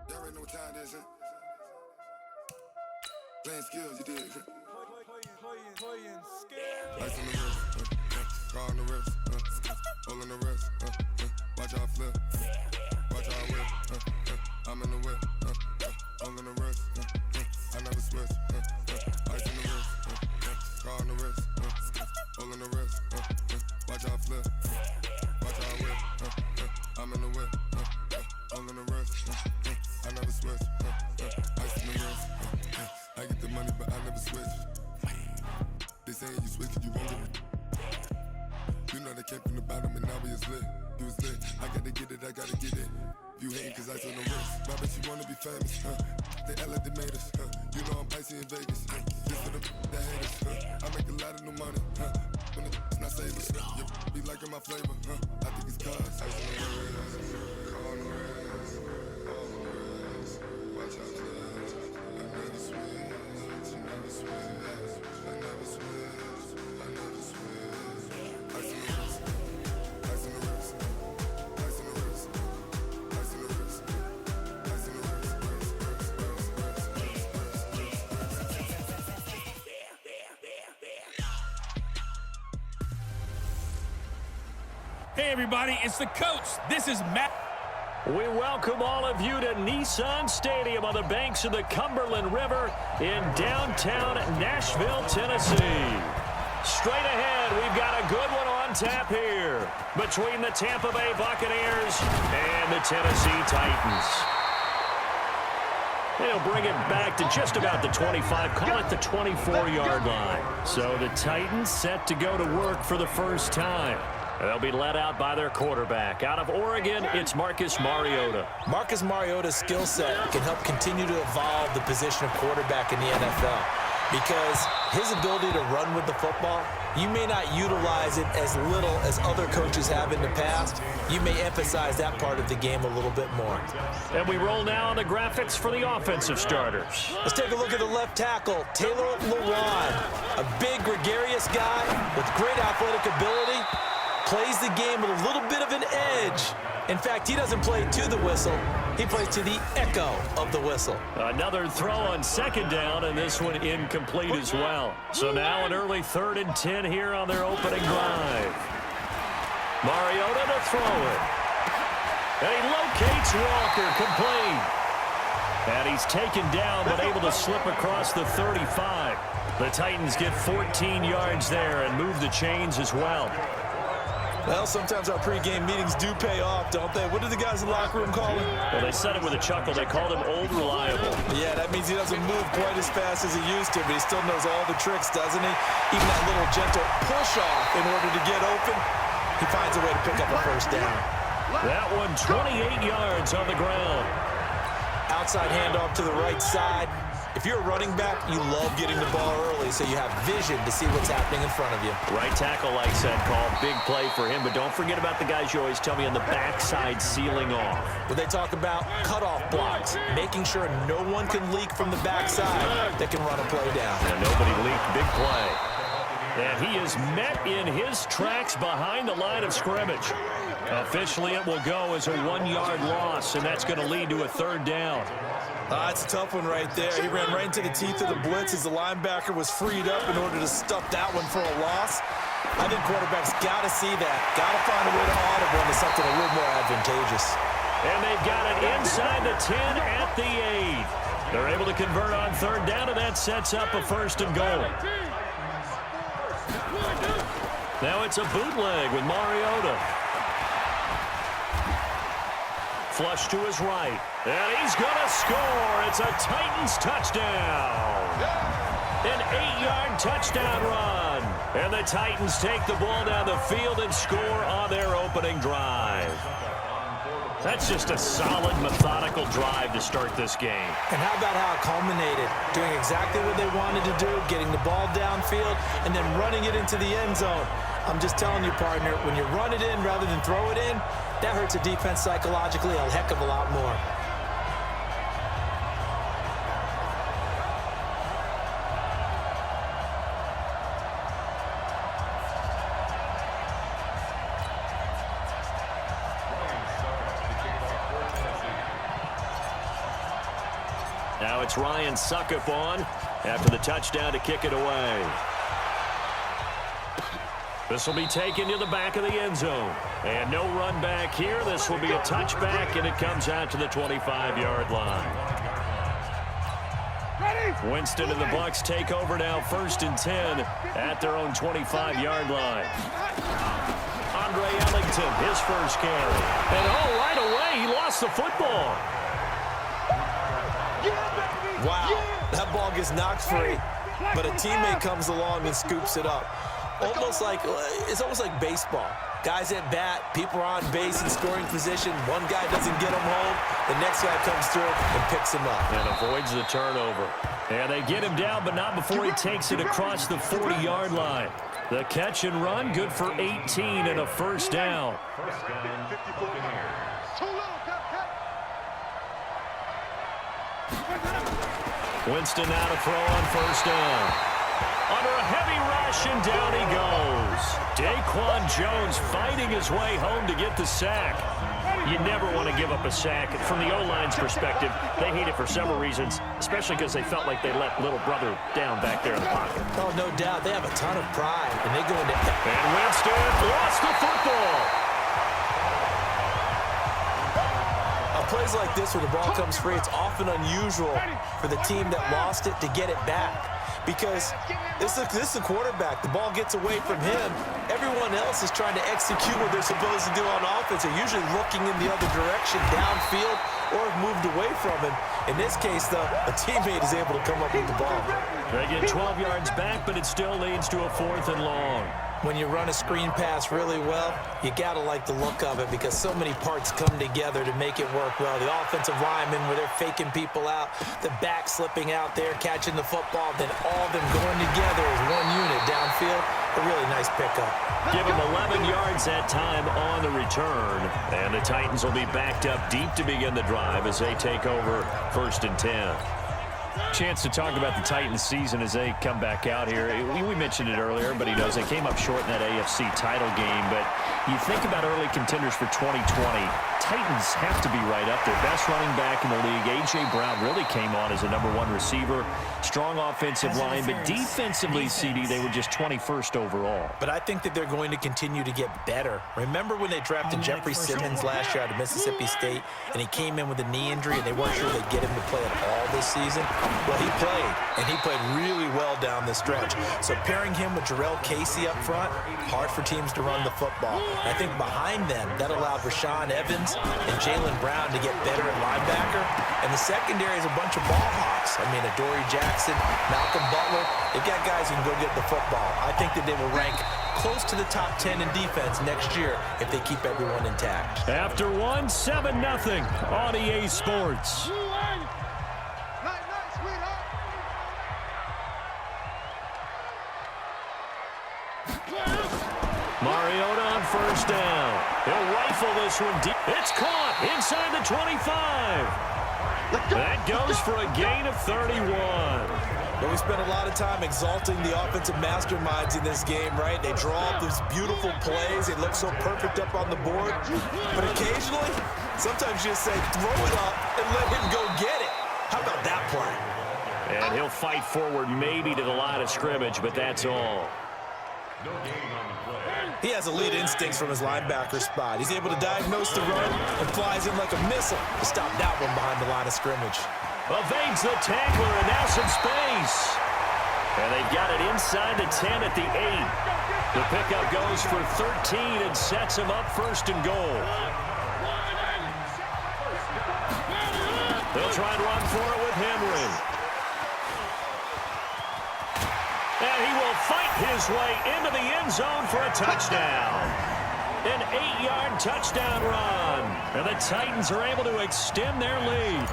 Y'all already know what time it is, huh? Playing skills, you did. Playing skills. Ice on the wrist, car on the wrist, hole in the wrist, watch how I flip, watch how I whip, I'm in the whip, hole in the wrist, I never switch, ice on the wrist, car on the wrist, hole in the wrist, watch how I flip, watch how I whip, I'm in the whip, hole in the wrist, I never switch, ice on the wrist, I get the money but I never switch. They saying you switch it, you won't get it. You know they came from the bottom and now we is lit. You was lit, I gotta get it, I gotta get it. You hating cause ice on the wrist. I bet you wanna be famous, They act like they made us, You know I'm icy in Vegas, This for the that hate us, I make a lot of new money, When it's not savers, You be liking my flavor, I think it's cause ice on the wrist, car on the wrist, all on the wrist. Watch out, cuz I never switch, I never switch, I never switch, I never switch. Ice on the wrist, ice on the wrist, ice on the wrist, ice on the wrist, ice on the wrist, Hey everybody, it's the coach. This is Matt. We welcome all of you to Nissan Stadium on the banks of the Cumberland River in downtown Nashville, Tennessee. Straight ahead, we've got a good one on tap here between the Tampa Bay Buccaneers and the Tennessee Titans. They'll bring it back to just about the 25, call it the 24-yard line. So the Titans set to go to work for the first time. They'll be led out by their quarterback. Out of Oregon, it's Marcus Mariota. Marcus Mariota's skill set can help continue to evolve the position of quarterback in the NFL because his ability to run with the football, you may not utilize it as little as other coaches have in the past. You may emphasize that part of the game a little bit more. And we roll now on the graphics for the offensive starters. Let's take a look at the left tackle, Taylor Lewan, a big, gregarious guy with great athletic ability. Plays the game with a little bit of an edge. In fact, he doesn't play to the whistle. He plays to the echo of the whistle. Another throw on second down, and this one incomplete as well. So now an early 3rd and 10 here on their opening drive. Mariota to throw it. And he locates Walker, complete. And he's taken down, but able to slip across the 35. The Titans get 14 yards there and move the chains as well. Well, sometimes our pregame meetings do pay off, don't they? What did the guys in the locker room call him? Well, they said it with a chuckle. They called him Old Reliable. Yeah, that means he doesn't move quite as fast as he used to, but he still knows all the tricks, doesn't he? Even that little gentle push-off in order to get open, he finds a way to pick up a first down. That one 28 yards on the ground. Outside handoff to the right side. If you're a running back, you love getting the ball early so you have vision to see what's happening in front of you. Right tackle, like said, call. Big play for him, but don't forget about the guys you always tell me on the backside sealing off. When they talk about cutoff blocks, making sure no one can leak from the backside that can run a play down. And nobody leaked. Big play. And he is met in his tracks behind the line of scrimmage. Officially, it will go as a 1-yard loss, and that's going to lead to a 3rd down. It's a tough one right there. He ran right into the teeth of the blitz as the linebacker was freed up in order to stuff that one for a loss. I think quarterbacks got to see that. Got to find a way to audible into something a little more advantageous. And they've got it inside the 10 at the 8. They're able to convert on 3rd down, and that sets up a 1st and goal. Now it's a bootleg with Mariota. Flush to his right. And he's going to score. It's a Titans touchdown. An 8-yard touchdown run. And the Titans take the ball down the field and score on their opening drive. That's just a solid, methodical drive to start this game. And how about how it culminated? Doing exactly what they wanted to do, getting the ball downfield, and then running it into the end zone. I'm just telling you, partner, when you run it in rather than throw it in, that hurts a defense psychologically a heck of a lot more. Now it's Ryan Suckup on after the touchdown to kick it away. This will be taken to the back of the end zone. And no run back here. This will be a touchback, and it comes out to the 25-yard line. Winston and the Bucs take over now, 1st and 10 at their own 25-yard line. Andre Ellington, his first carry. And right away, he lost the football. Wow, that ball gets knocked free, but a teammate comes along and scoops it up. It's almost like baseball. Guys at bat, people are on base in scoring position. One guy doesn't get him home. The next guy comes through and picks him up. And avoids the turnover. And they get him down, but not before he takes it across the 40-yard line. The catch and run, good for 18 and a first down. Winston now to throw on first down. Under a heavy rush, and down he goes. Daquan Jones fighting his way home to get the sack. You never want to give up a sack. From the O-line's perspective, they hate it for several reasons, especially because they felt like they let little brother down back there in the pocket. Oh, no doubt. They have a ton of pride, and they go into... And Winston lost the football. Plays like this where the ball comes free, it's often unusual for the team that lost it to get it back, because this is the quarterback. The ball gets away from him. Everyone else is trying to execute what they're supposed to do on offense. They're usually looking in the other direction, downfield, or have moved away from him. In this case, though, a teammate is able to come up with the ball. They get 12 yards back, but it still leads to a 4th and long. When you run a screen pass really well, you got to like the look of it, because so many parts come together to make it work well. The offensive linemen, where they're faking people out, the back slipping out there, catching the football, then all of them going together as one unit downfield. A really nice pickup. Give him 11 yards that time on the return. And the Titans will be backed up deep to begin the drive as they take over 1st and 10. Chance to talk about the Titans season as they come back out here. We mentioned it earlier, but he knows they came up short in that AFC title game. But you think about early contenders for 2020, Titans have to be right up there. Best running back in the league. A.J. Brown really came on as a #1 receiver. Strong offensive line, but defensively, CD, they were just 21st overall. But I think that they're going to continue to get better. Remember when they drafted Jeffrey Simmons last year out of Mississippi State, and he came in with a knee injury, and they weren't sure they'd get him to play at all this season? Well, he played, and he played really well down the stretch. So pairing him with Jarrell Casey up front, hard for teams to run the football. I think behind them, that allowed Rashaan Evans and Jaylen Brown to get better at linebacker. And the secondary is a bunch of ball hawks. I mean, Adoree Jackson, Malcolm Butler, they've got guys who can go get the football. I think that they will rank close to the top 10 in defense next year if they keep everyone intact. After 7-0 on EA Sports. Mariota on first down. He'll rifle this one deep. It's caught inside the 25. That goes for a gain of 31. But we spent a lot of time exalting the offensive masterminds in this game, right? They draw up these beautiful plays. They look so perfect up on the board. But occasionally, sometimes you just say, throw it up and let him go get it. How about that play? And he'll fight forward maybe to the line of scrimmage, but that's all. He has elite instincts from his linebacker spot. He's able to diagnose the run and flies in like a missile to stop that one behind the line of scrimmage. Evades the tackler, and now some space. And they've got it inside the 10 at the 8. The pickup goes for 13 and sets him up 1st and goal. They'll try and run for it with Henry. And he will fight his way into the end zone for a touchdown. An 8-yard touchdown run. And the Titans are able to extend their lead.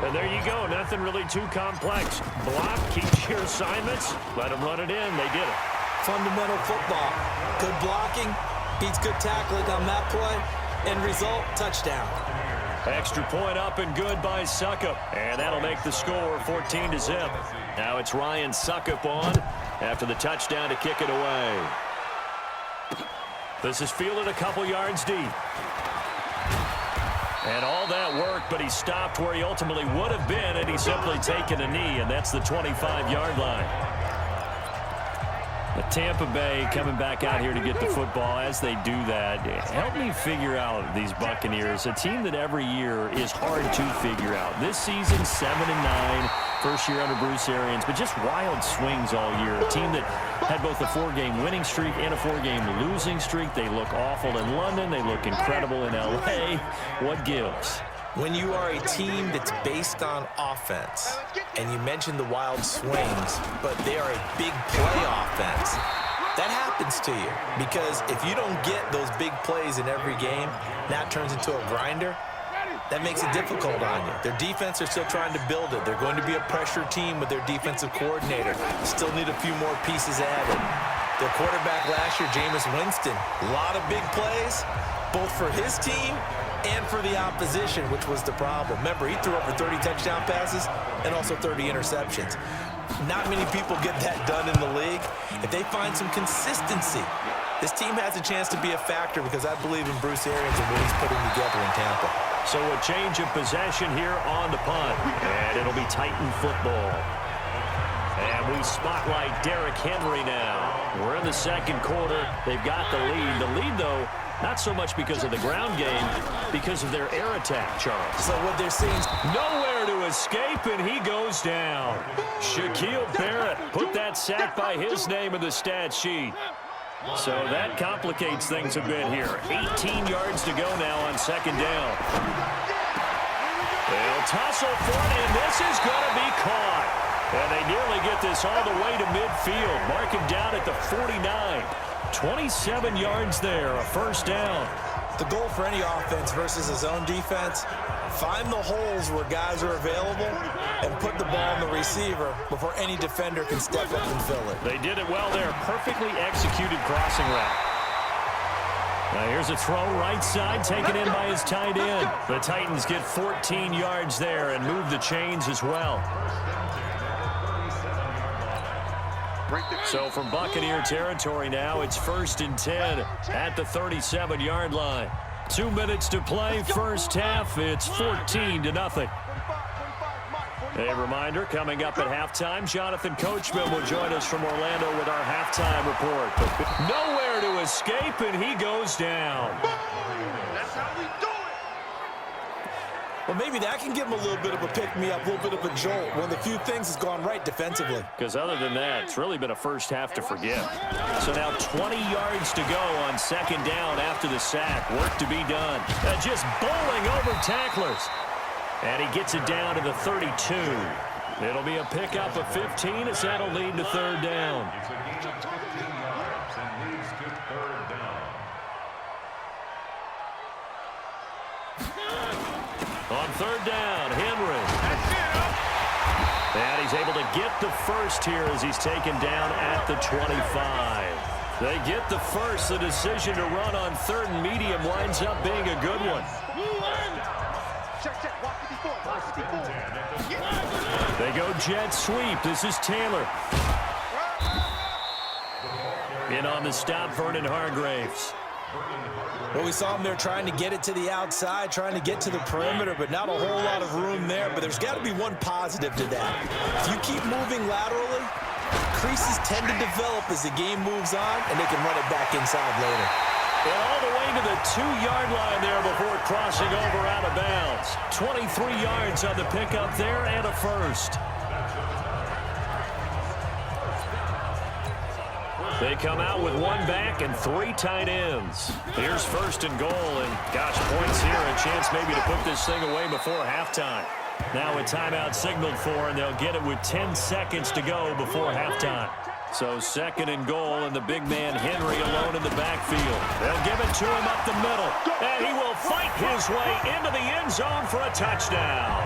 And there you go. Nothing really too complex. Block, keep your assignments, let them run it in. They did it. Fundamental football. Good blocking, beats good tackling on that play. End result, touchdown. Extra point up and good by Suckup. And that'll make the score 14-0. Now it's Ryan Suckup on after the touchdown to kick it away. This is fielded a couple yards deep. And all that work, but he stopped where he ultimately would have been, and he's simply taken a knee, and that's the 25-yard line. But Tampa Bay coming back out here to get the football. As they do that, help me figure out these Buccaneers, a team that every year is hard to figure out. This season, 7-9, first year under Bruce Arians, but just wild swings all year. A team that had both a 4-game winning streak and a 4-game losing streak. They look awful in London. They look incredible in L.A. What gives? When you are a team that's based on offense, and you mentioned the wild swings, but they are a big play offense, that happens to you. Because if you don't get those big plays in every game, that turns into a grinder. That makes it difficult on you. Their defense are still trying to build it. They're going to be a pressure team with their defensive coordinator. Still need a few more pieces added. Their quarterback last year, Jameis Winston, a lot of big plays, both for his team and for the opposition, which was the problem. Remember, he threw over 30 touchdown passes and also 30 interceptions. Not many people get that done in the league. If they find some consistency, this team has a chance to be a factor because I believe in Bruce Arians and what he's putting together in Tampa. So a change of possession here on the punt, and it'll be Titan football. And we spotlight Derrick Henry now. We're in the second quarter. They've got the lead. The lead, though, not so much because of the ground game, because of their air attack, Charles. So what they're seeing is nowhere to escape, and he goes down. Shaquille Barrett put that sack by his name in the stat sheet. So that complicates things a bit here. 18 yards to go now on second down. They'll tussle for it, and this is going to be caught. And they nearly get this all the way to midfield. Mark him down at the 49. 27 yards there, a first down. The goal for any offense versus his own defense, find the holes where guys are available and put the ball in the receiver before any defender can step up and fill it. They did it well there. Perfectly executed crossing route. Now here's a throw right side taken in by his tight end. The Titans get 14 yards there and move the chains as well. So from Buccaneer territory now, it's 1st and 10 at the 37-yard line. 2 minutes to play, first half. It's 14-0. A reminder, coming up at halftime, Jonathan Coachman will join us from Orlando with our halftime report. But nowhere to escape, and he goes down. That's how we do it. Well, maybe that can give him a little bit of a pick-me-up, a little bit of a jolt. One of the few things has gone right defensively. Because other than that, it's really been a first half to forget. So now 20 yards to go on second down after the sack. Work to be done. Just bowling over tacklers. And he gets it down to the 32. It'll be a pickup of 15 as that'll lead to third down. On third down, Henry. And he's able to get the first here as he's taken down at the 25. They get the first. The decision to run on third and medium winds up being a good one. They go jet sweep. This is Taylor. In on the stop, Vernon Hargreaves. Well, we saw him there trying to get it to the outside, trying to get to the perimeter, but not a whole lot of room there. But there's got to be one positive to that. If you keep moving laterally, creases tend to develop as the game moves on, and they can run it back inside later. And all the way to the 2-yard line there before crossing over out of bounds. 23 yards on the pickup there and a first. They come out with one back and 3 tight ends. Here's first and goal, and gosh, points here, a chance maybe to put this thing away before halftime. Now a timeout signaled for, and they'll get it with 10 seconds to go before halftime. So second and goal, and the big man Henry alone in the backfield. They'll give it to him up the middle, and he will fight his way into the end zone for a touchdown.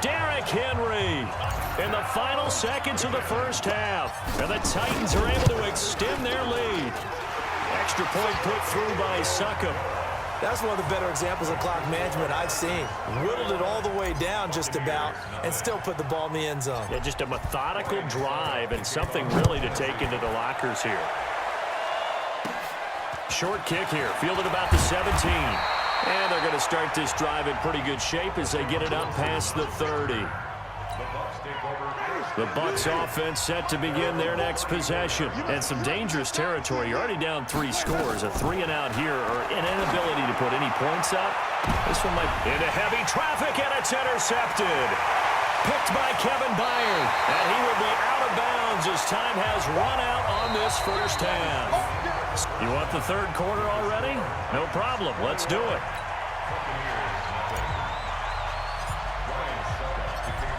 Derrick Henry in the final seconds of the first half, and the Titans are able to extend their lead. Extra point put through by Succop. That's one of the better examples of clock management I've seen. Whittled it all the way down just about and still put the ball in the end zone. Yeah, just a methodical drive and something really to take into the lockers here. Short kick here, fielded about the 17. And they're going to start this drive in pretty good shape as they get it up past the 30. The Bucs offense set to begin their next possession. And some dangerous territory. You're already down 3 scores. A 3-and-out here or an inability to put any points up. This one might into heavy traffic, and it's intercepted. Picked by Kevin Byard. And he will be out of bounds as time has run out on this first half. You want the third quarter already? No problem. Let's do it.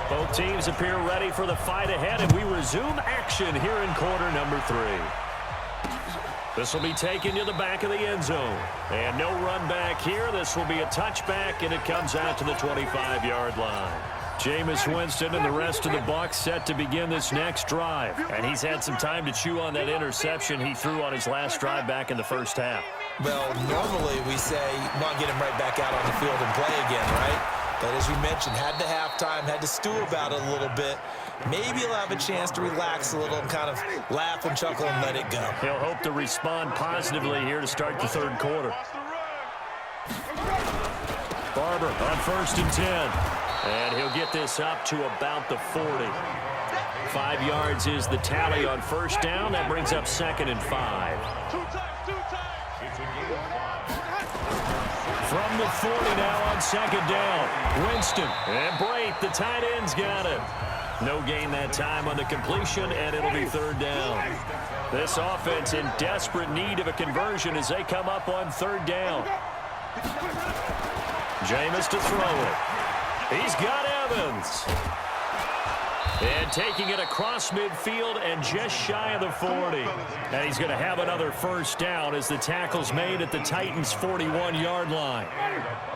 Both teams appear ready for the fight ahead, and we resume action here in quarter number 3. This will be taken to the back of the end zone. And no run back here. This will be a touchback, and it comes out to the 25-yard line. Jameis Winston and the rest of the Bucs set to begin this next drive. And he's had some time to chew on that interception he threw on his last drive back in the first half. Well, normally we say, want to get him right back out on the field and play again, right? But as you mentioned, had the halftime, had to stew about it a little bit. Maybe he'll have a chance to relax a little and kind of laugh and chuckle and let it go. He'll hope to respond positively here to start the third quarter. Barber on 1st and 10. And he'll get this up to about the 40. 5 yards is the tally on first down. That brings up 2nd and 5. From the 40 now on 2nd down. Winston and Brate, the tight end's got it. No gain that time on the completion, and it'll be 3rd down. This offense in desperate need of a conversion as they come up on 3rd down. Jameis to throw it. He's got Evans. And taking it across midfield and just shy of the 40. And he's going to have another first down as the tackle's made at the Titans' 41-yard line.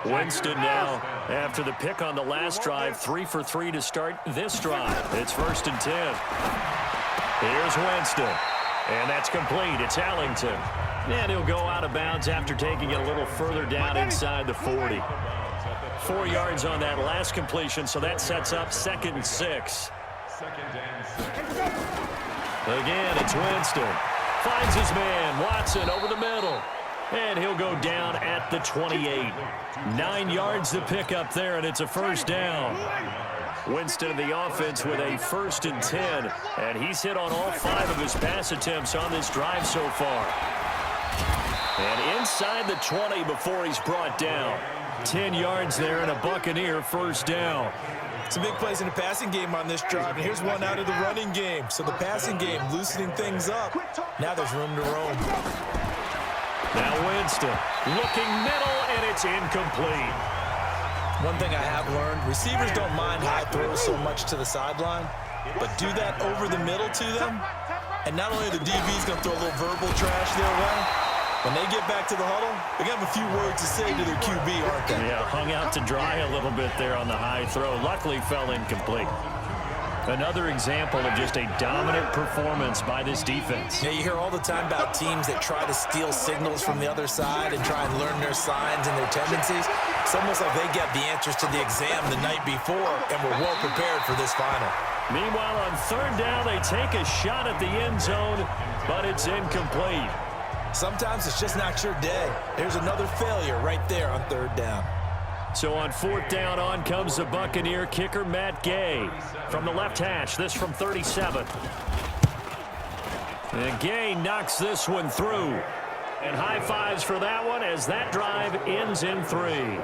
Winston now, after the pick on the last drive, 3 for 3 to start this drive. It's 1st and 10. Here's Winston. And that's complete. It's Ellington. And he'll go out of bounds after taking it a little further down inside the 40. 4 yards on that last completion, so that sets up 2nd and 6. Again, it's Winston. Finds his man, Watson, over the middle. And he'll go down at the 28. 9 yards to pick up there, and it's a first down. Winston of the offense with a 1st and 10. And he's hit on all 5 of his pass attempts on this drive so far. And inside the 20 before he's brought down. 10 yards there and a Buccaneer first down. Some big plays in the passing game on this drive, and here's one out of the running game. So the passing game loosening things up. Now there's room to roam. Now Winston looking middle, and it's incomplete. One thing I have learned, receivers don't mind high throws so much to the sideline, but do that over the middle to them, and not only are the DBs going to throw a little verbal trash their way, when they get back to the huddle, they got a few words to say to their QB, aren't they? Yeah, hung out to dry a little bit there on the high throw. Luckily fell incomplete. Another example of just a dominant performance by this defense. Yeah, you hear all the time about teams that try to steal signals from the other side and try and learn their signs and their tendencies. It's almost like they get the answers to the exam the night before and were well prepared for this final. Meanwhile, on 3rd down, they take a shot at the end zone, but it's incomplete. Sometimes it's just not your day. There's another failure right there on 3rd down. So on 4th down, on comes the Buccaneer kicker, Matt Gay. From the left hash, this from 37. And Gay knocks this one through. And high fives for that one as that drive ends in 3.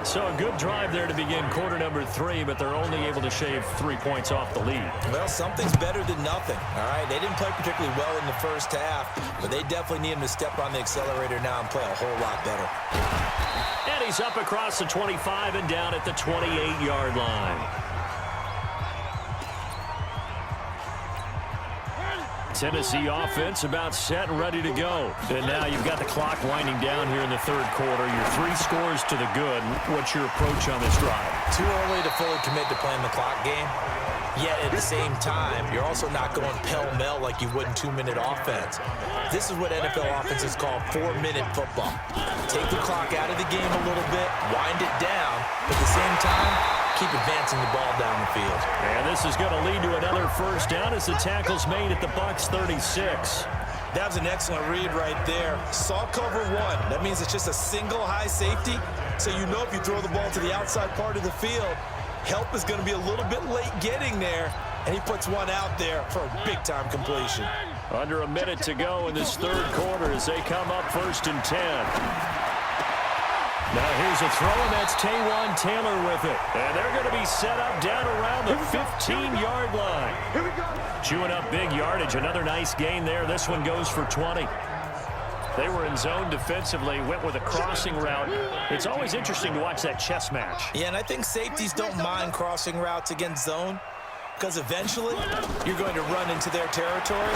So a good drive there to begin quarter number 3, but they're only able to shave 3 points off the lead. Well, something's better than nothing, all right? They didn't play particularly well in the first half, but they definitely need him to step on the accelerator now and play a whole lot better. And he's up across the 25 and down at the 28-yard line. Tennessee offense about set and ready to go. And now you've got the clock winding down here in the 3rd quarter. You're 3 scores to the good. What's your approach on this drive? Too early to fully commit to playing the clock game. Yet at the same time, you're also not going pell-mell like you would in 2-minute offense. This is what NFL offenses call 4-minute football. Take the clock out of the game a little bit, wind it down, but at the same time, keep advancing the ball down the field. And this is going to lead to another first down as the tackle's made at the Bucs 36. That was an excellent read right there. Saw cover one. That means it's just a single high safety. So you know if you throw the ball to the outside part of the field, help is going to be a little bit late getting there. And he puts one out there for a big-time completion. Under a minute to go in this third quarter as they come up 1st and 10. Now here's a throw, and that's Taywan Taylor with it. And they're going to be set up down around the 15-yard line. Chewing up big yardage. Another nice gain there. This one goes for 20. They were in zone defensively, went with a crossing route. It's always interesting to watch that chess match. Yeah, and I think safeties don't mind crossing routes against zone, because eventually you're going to run into their territory,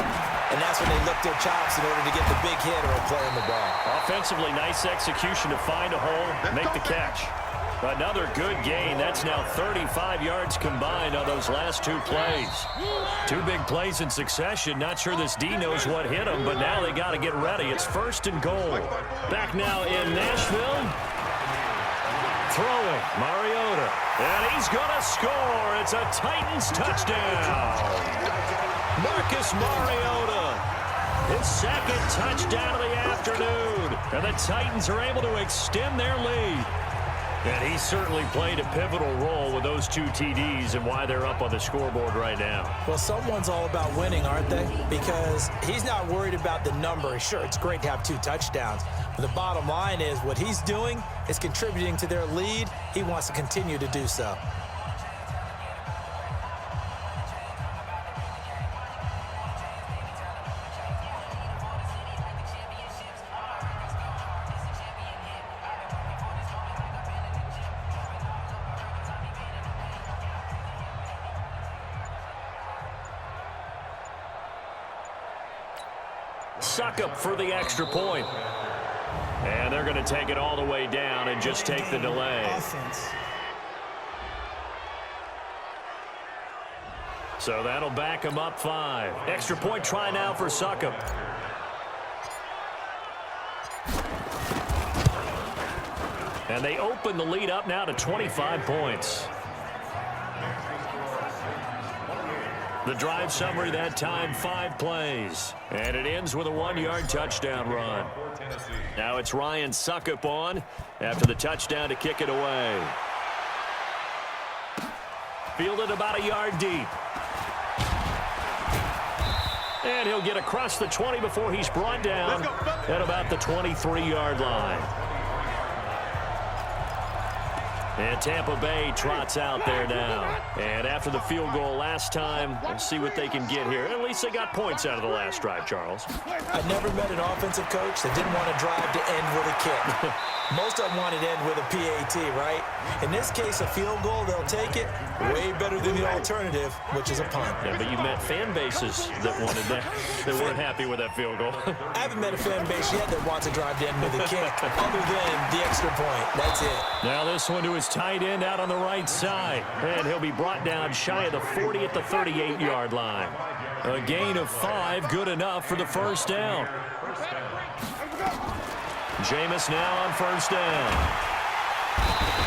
and that's when they lift their chops in order to get the big hit or a play on the ball. Offensively, nice execution to find a hole, make the catch. Another good gain. That's now 35 yards combined on those last two plays. Two big plays in succession. Not sure this D knows what hit him, but now they got to get ready. It's 1st and goal. Back now in Nashville. Throwing, Mariota. And he's going to score. It's a Titans touchdown. Marcus Mariota. His second touchdown of the afternoon. And the Titans are able to extend their lead. And he certainly played a pivotal role with those two TDs and why they're up on the scoreboard right now. Well, someone's all about winning, aren't they? Because he's not worried about the number. Sure, it's great to have 2 touchdowns. But the bottom line is what he's doing is contributing to their lead. He wants to continue to do so. Suckup for the extra point. And they're going to take it all the way down and just take the delay. So that'll back them up 5. Extra point try now for Suckup. And they open the lead up now to 25 points. The drive summary that time, 5 plays. And it ends with a 1-yard touchdown run. Now it's Ryan Suckup on after the touchdown to kick it away. Fielded about a yard deep. And he'll get across the 20 before he's brought down at about the 23-yard line. And Tampa Bay trots out there now. And after the field goal last time, we'll see what they can get here. At least they got points out of the last drive, Charles. I've never met an offensive coach that didn't want to drive to end with a kick. Most of them wanted to end with a PAT, right? In this case, a field goal, they'll take it. Way better than the alternative, which is a punt. Yeah, but you met fan bases that wanted that, that weren't happy with that field goal. I haven't met a fan base yet that wants to drive to end with a kick, other than the extra point. That's it. Now this one to his tight end out on the right side. And he'll be brought down shy of the 40 at the 38-yard line. A gain of 5, good enough for the first down. Jameis now on first down.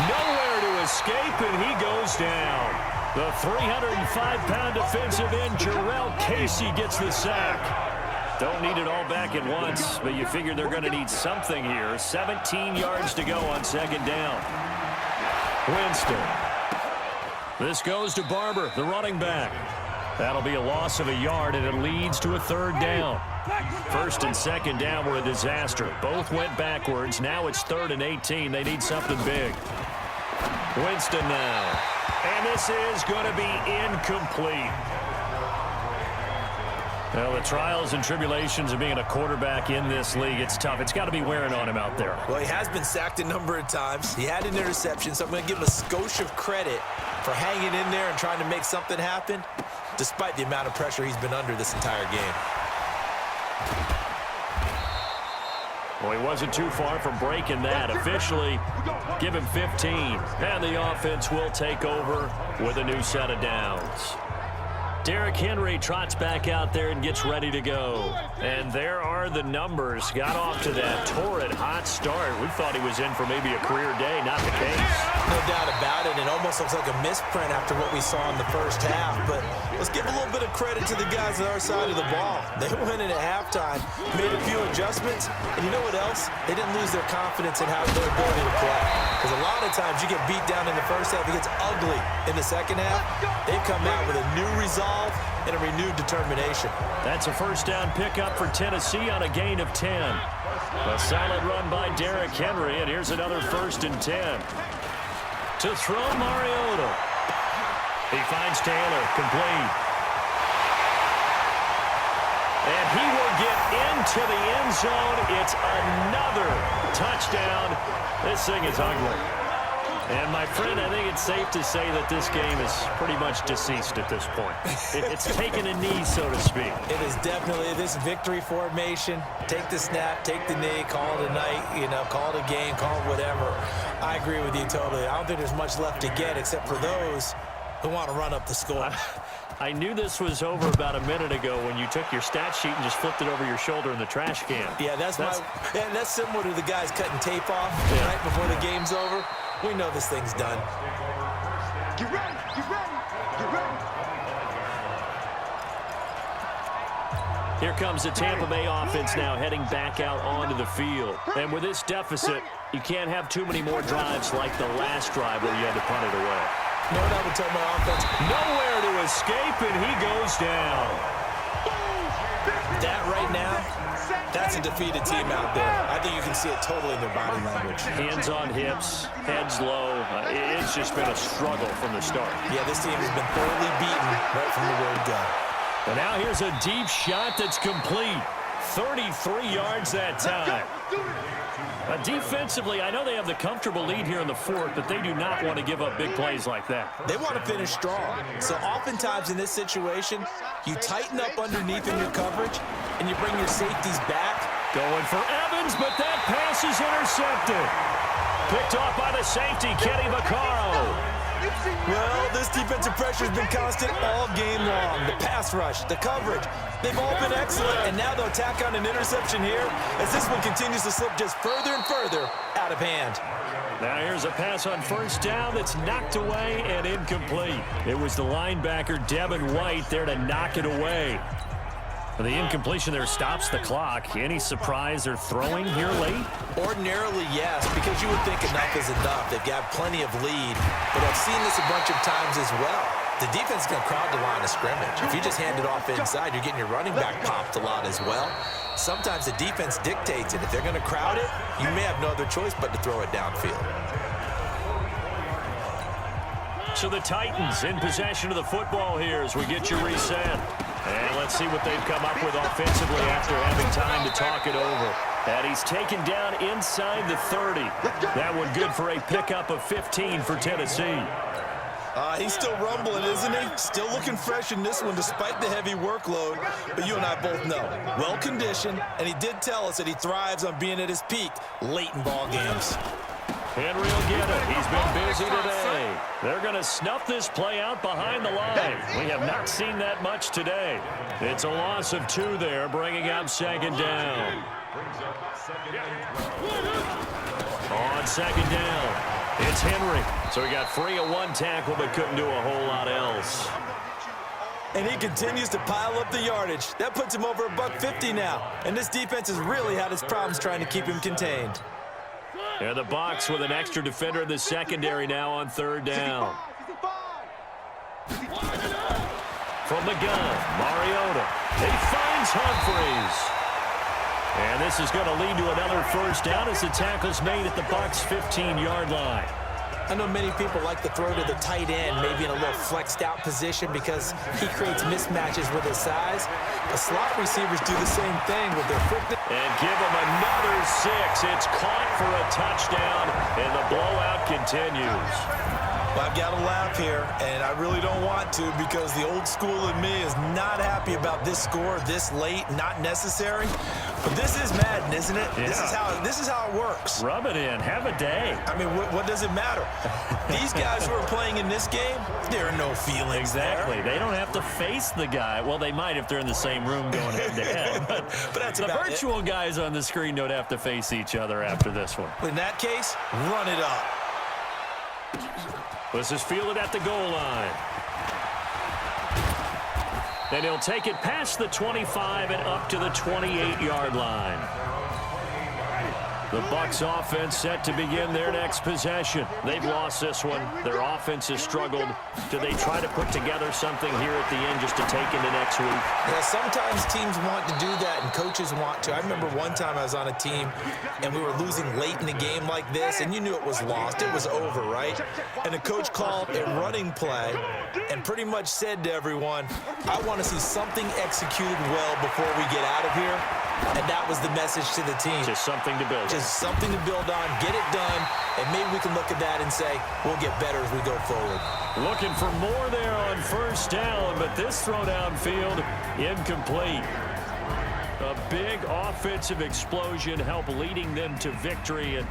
Nowhere to escape, and he goes down. The 305-pound defensive end, Jarrell Casey, gets the sack. Don't need it all back at once, but you figure they're going to need something here. 17 yards to go on second down. Winston. This goes to Barber, the running back. That'll be a loss of a yard, and it leads to a third down. First and second down were a disaster. Both went backwards. Now it's 3rd and 18. They need something big. Winston now. And this is going to be incomplete. Well, the trials and tribulations of being a quarterback in this league, it's tough. It's got to be wearing on him out there. Well, he has been sacked a number of times. He had an interception, so I'm going to give him a skosh of credit for hanging in there and trying to make something happen, despite the amount of pressure he's been under this entire game. Well, he wasn't too far from breaking that. Officially, give him 15. And the offense will take over with a new set of downs. Derrick Henry trots back out there and gets ready to go. And there are the numbers. Got off to that torrid hot start. We thought he was in for maybe a career day. Not the case. No doubt about it. It almost looks like a misprint after what we saw in the first half. But let's give a little bit of credit to the guys on our side of the ball. They went in at halftime, made a few adjustments, and you know what else? They didn't lose their confidence in their ability to play. Because a lot of times you get beat down in the first half, it gets ugly in the second half. They've come out with a new resolve and a renewed determination. That's a first down pickup for Tennessee on a gain of 10. A solid run by Derrick Henry, and here's another 1st and 10. To throw Mariota. He finds Taylor, complete. And he will get into the end zone. It's another touchdown. This thing is ugly. And, my friend, I think it's safe to say that this game is pretty much deceased at this point. It's taken a knee, so to speak. It is definitely this victory formation. Take the snap, take the knee, call it a night, call it a game, call it whatever. I agree with you totally. I don't think there's much left to get except for those who want to run up the score. I knew this was over about a minute ago when you took your stat sheet and just flipped it over your shoulder in the trash can. Yeah, that's similar to the guys cutting tape off right before the game's over. We know this thing's done. Get ready, get ready, get ready. Here comes the Tampa Bay offense now heading back out onto the field. And with this deficit, you can't have too many more drives like the last drive where you had to punt it away. You know what I would tell my offense? Nowhere to escape, and he goes down. That right now, that's a defeated team out there. I think you can see it totally in their body language. Hands on hips, heads low. It's just been a struggle from the start. Yeah, this team has been thoroughly beaten right from the word go. And now here's a deep shot that's complete. 33 yards that time. Defensively, I know they have the comfortable lead here in the fourth, but they do not want to give up big plays like that. They want to finish strong. So oftentimes in this situation, you tighten up underneath in your coverage, and you bring your safeties back. Going for Evans, but that pass is intercepted. Picked off by the safety, Kenny Vaccaro. Well, this defensive pressure has been constant all game long. The pass rush, the coverage, they've all been excellent, and now they'll tack on an interception here as this one continues to slip just further and further out of hand. Now here's a pass on first down that's knocked away and incomplete. It was the linebacker, Devin White, there to knock it away. The incompletion there stops the clock. Any surprise they're throwing here late? Ordinarily, yes, because you would think enough is enough. They've got plenty of lead, but I've seen this a bunch of times as well. The defense is going to crowd the line of scrimmage. If you just hand it off inside, you're getting your running back popped a lot as well. Sometimes the defense dictates it. If they're going to crowd it, you may have no other choice but to throw it downfield. So the Titans in possession of the football here as we get you reset. And let's see what they've come up with offensively after having time to talk it over. And he's taken down inside the 30. That one good for a pickup of 15 for Tennessee. He's still rumbling, isn't he? Still looking fresh in this one despite the heavy workload. But you and I both know, well-conditioned, and he did tell us that he thrives on being at his peak late in ball games. Henry will get it. He's been busy today. They're going to snuff this play out behind the line. We have not seen that much today. It's a loss of 2 there, bringing up second down. On second down, it's Henry. So he got free of 1 tackle, but couldn't do a whole lot else. And he continues to pile up the yardage. That puts him over $150 now. And this defense has really had its problems trying to keep him contained. And the Bucs with an extra defender in the secondary now on third down. From the gun, Mariota. He finds Humphries. And this is going to lead to another first down as the tackle's made at the Bucs' 15-yard line. I know many people like to throw to the tight end, maybe in a little flexed out position because he creates mismatches with his size. The slot receivers do the same thing with their quickness. And give him another 6. It's caught for a touchdown, and the blowout continues. Well, I've got to laugh here, and I really don't want to because the old school in me is not happy about this score this late, not necessary. But this is Madden, isn't it? Yeah. This is how it works. Rub it in. Have a day. I mean, what does it matter? These guys who are playing in this game, there are no feelings Exactly. there. They don't have to face the guy. Well, they might if they're in the same room going head-to-head. But that's the about virtual guys on the screen don't have to face each other after this one. In that case, run it up. This is fielded at the goal line. And he'll take it past the 25 and up to the 28-yard line. The Bucs offense set to begin their next possession. They've lost this one. Their offense has struggled. Do they try to put together something here at the end just to take into next week? Yeah, sometimes teams want to do that and coaches want to. I remember one time I was on a team and we were losing late in the game like this and you knew it was lost. It was over, right? And the coach called a running play and pretty much said to everyone, I want to see something executed well before we get out of here. And that was the message to the team. Just something to build. Just something to build on, get it done, and maybe we can look at that and say, we'll get better as we go forward. Looking for more there on first down, but this throw downfield incomplete. A big offensive explosion helped leading them to victory. And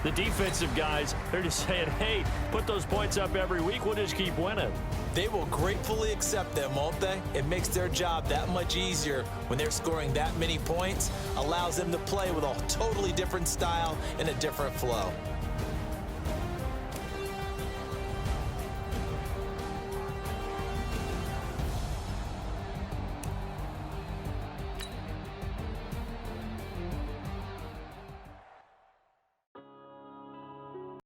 the defensive guys, they're just saying, hey, put those points up every week. We'll just keep winning. They will gratefully accept them, won't they? It makes their job that much easier when they're scoring that many points, allows them to play with a totally different style and a different flow.